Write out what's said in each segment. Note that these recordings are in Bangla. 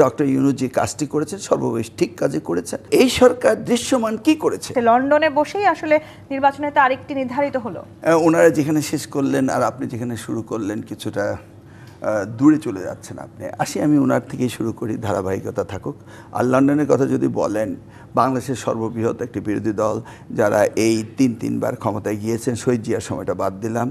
ডক্টর ইউনূস যে কাজটি করেছেন সর্বশেষ ঠিক কাজে করেছেন। এই সরকার দৃশ্যমান কি করেছে? লন্ডনে বসেই আসলে নির্বাচনের তারিখটি নির্ধারিত হলো। ওনারা যেখানে শেষ করলেন আর আপনি যেখানে শুরু করলেন কিছুটা দূরে চলে যাচ্ছেন আপনি। আমি ওনার থেকেই শুরু করি, ধারাবাহিকতা থাকুক। আর লন্ডনের কথা যদি বলেন, বাংলাদেশের সর্ববৃহৎ একটি বিরোধী দল যারা এই তিনবার ক্ষমতায় গিয়েছেন, শহীদ জিয়ার সময়টা বাদ দিলাম,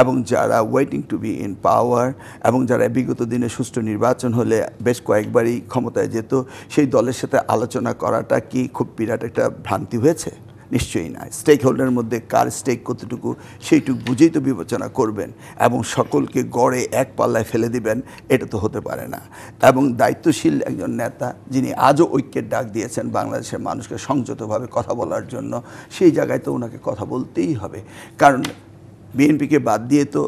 এবং যারা ওয়েটিং টু বি ইন পাওয়ার, এবং যারা বিগত দিনে সুষ্ঠু নির্বাচন হলে বেশ কয়েকবারই ক্ষমতায় যেত, সেই দলের সাথে আলোচনা করাটা কি খুব বিরাট একটা ভ্রান্তি হয়েছে? নিশ্চয়ই না। স্টেক হোল্ডারের মধ্যে কার স্টেক কতটুকু সেইটুকু বুঝেই তো বিবেচনা করবেন, এবং সকলকে গড়ে এক পাল্লায় ফেলে দিবেন, এটা তো হতে পারে না। এবং দায়িত্বশীল একজন নেতা যিনি আজও ঐক্যের ডাক দিয়েছেন বাংলাদেশের মানুষকে সংযতভাবে কথা বলার জন্য, সেই জায়গায় তো ওনাকে কথা বলতেই হবে। কারণ বিএনপিকে বাদ দিয়ে তো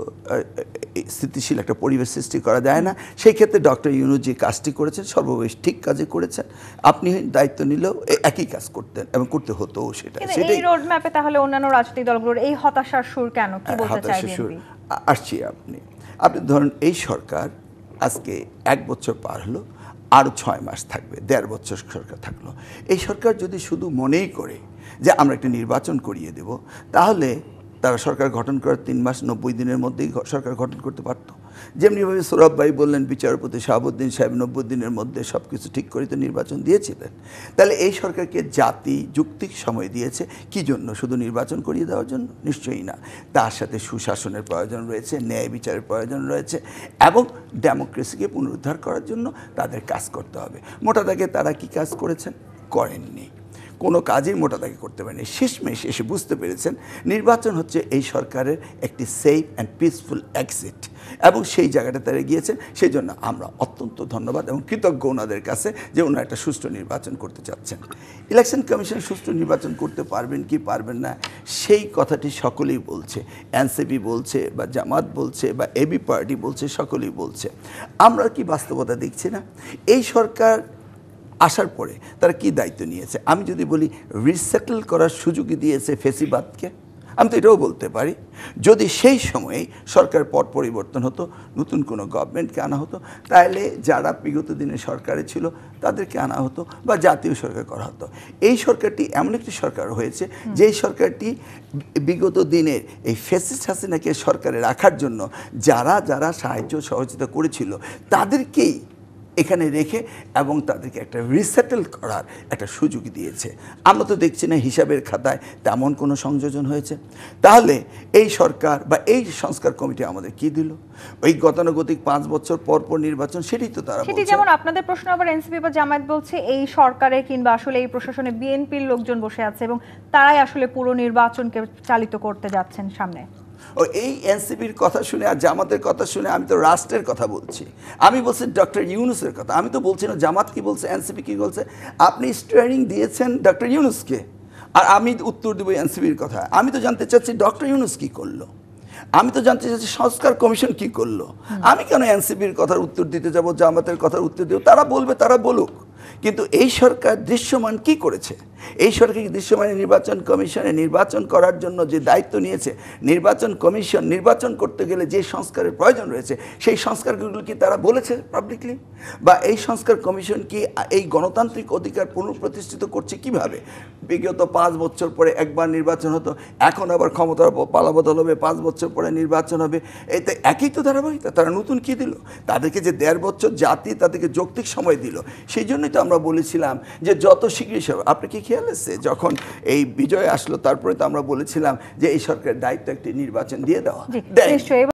স্থিতিশীল একটা পরিবেশ সৃষ্টি করা যায় না। সেই ক্ষেত্রে ডক্টর ইউনূস যে কাজটি করেছেন সর্বশেষ ঠিক কাজে করেছেন। আপনি দায়িত্ব নিলেও একই কাজ করতেন এবং করতে হতো সেটা। এই রোডম্যাপে তাহলে অন্যান্য রাজনৈতিক দলগুলোর এই হতাশার সুর কেন? কি বলতে চাই বিএনপি? আসছি আপনি ধরুন, এই সরকার আজকে 1 বছর পার হলো, আরও 6 মাস থাকবে, 1.5 বছর সরকার থাকলো। এই সরকার যদি শুধু মনেই করে যে আমরা একটা নির্বাচন করিয়ে দেব, তাহলে তারা সরকার গঠন করার 3 মাস 90 দিনের মধ্যেই সরকার গঠন করতে পারত। যেমনিভাবে সোহরাব ভাই বললেন, বিচারপতি শাহাবুদ্দিন সাহেব 90 দিনের মধ্যে সব কিছু ঠিক করে তো নির্বাচন দিয়েছিলেন। তাহলে এই সরকারকে জাতি যুক্তিক সময় দিয়েছে কি জন্য? শুধু নির্বাচন করিয়ে দেওয়ার জন্য? নিশ্চয়ই না। তার সাথে সুশাসনের প্রয়োজন রয়েছে, ন্যায় বিচারের প্রয়োজন রয়েছে, এবং ডেমোক্রেসিকে পুনরুদ্ধার করার জন্য তাদের কাজ করতে হবে। মোটা দাগে তারা কি কাজ করেছেন? করেননি। কোনো কাজেই মোটা দাগে করতে পারেনি। শেষমেশ এসে বুঝতে পেরেছেন নির্বাচন হচ্ছে এই সরকারের একটি সেফ অ্যান্ড পিসফুল এক্সিট, এবং সেই জায়গাটা তারা গিয়েছেন। সেই জন্য আমরা অত্যন্ত ধন্যবাদ এবং কৃতজ্ঞ ওনাদের কাছে যে ওনারা একটা সুষ্ঠু নির্বাচন করতে চাচ্ছেন। ইলেকশন কমিশন সুষ্ঠু নির্বাচন করতে পারবেন কি পারবেন না, সেই কথাটি সকলেই বলছে। এনসিপি বলছে, বা জামাত বলছে, বা এবি পার্টি বলছে, সকলেই বলছে। আমরা কি বাস্তবতা দেখছি না? এই সরকার আসার পরে তারা কি দায়িত্ব নিয়েছে? আমি যদি বলি, রিসেটেল করার সুযোগই দিয়েছে ফেসিবাদকে। আমি তো এটাও বলতে পারি, যদি সেই সময়ে সরকার পট পরিবর্তন হতো, নতুন কোনো গভর্নমেন্টকে আনা হতো, তাহলে যারা বিগত দিনে সরকারে ছিল তাদেরকে আনা হতো, বা জাতীয় সরকার করা হতো। এই সরকারটি এমন একটি সরকার হয়েছে, যেই সরকারটি বিগত দিনের এই ফ্যাসিস্ট হাসিনাকে সরকারে রাখার জন্য যারা যারা সাহায্য সহযোগিতা করেছিল তাদেরকেই এখানে রেখে এবং তাদেরকে একটা রিসেটেল করার একটা সুযোগ দিয়েছে। আমরা তো দেখছি না হিসাবের খাতায় তেমন কোনো সংযোজন হয়েছে। তাহলে এই সরকার বা এই সংস্কার কমিটি আমাদের কি দিল? ওই গতানুগতিক 5 বছর পর পর নির্বাচন, সেটাই তো তারা বলছে। যেমন আপনাদের প্রশ্ন, আবার এনসিপি বা জামায়াত বলছে এই সরকারে কিংবা আসলে এই প্রশাসনে বিএনপির লোকজন বসে আছে এবং তারাই আসলে পুরো নির্বাচনকে চালিত করতে যাচ্ছেন সামনে। এই এনসিপির কথা শুনে আর জামাতের কথা শুনে আমি তো রাষ্ট্রের কথা বলছি। আমি বলছি ডক্টর ইউনূসের কথা। আমি তো বলছি না জামাত কি বলছে, এনসিপি কি বলছে। আপনি স্টিয়ারিং দিয়েছেন ডক্টর ইউনূসকে, আর আমি উত্তর দেবো এনসিপির কথা। আমি তো জানতে চাচ্ছি ডক্টর ইউনূস কি করলো, আমি তো জানতে চাচ্ছি সংস্কার কমিশন কি করলো। আমি কেন এনসিপির কথার উত্তর দিতে যাব, জামাতের কথার উত্তর দেব? তারা বলবে, তারা বলুক। কিন্তু এই সরকার দৃশ্যমান কি করেছে? এই সরকার দৃশ্যমানে নির্বাচন কমিশনে নির্বাচন করার জন্য যে দায়িত্ব নিয়েছে, নির্বাচন কমিশন নির্বাচন করতে গেলে যে সংস্কারের প্রয়োজন রয়েছে, সেই সংস্কারগুলো কি তারা বলেছে পাবলিকলি? বা এই সংস্কার কমিশন কি এই গণতান্ত্রিক অধিকার পুনঃপ্রতিষ্ঠিত করছে কিভাবে? বিগত 5 বছর পরে একবার নির্বাচন হতো, এখন আবার ক্ষমতার পালাবদল হবে, 5 বছর পরে নির্বাচন হবে। এতে একই তো ধারাবাহিকতা। তারা নতুন কি দিল? তাদেরকে যে 1.5 বছর জাতি তাদেরকে যৌক্তিক সময় দিল। সেই জন্যই তো আমরা বলেছিলাম যে যত শীঘ্রই সব। আপনি কি খেয়াল আছে যখন এই বিজয় আসলো, তারপরে তো আমরা বলেছিলাম যে এই সরকারের দায়িত্ব একটি নির্বাচন দিয়ে দেওয়া।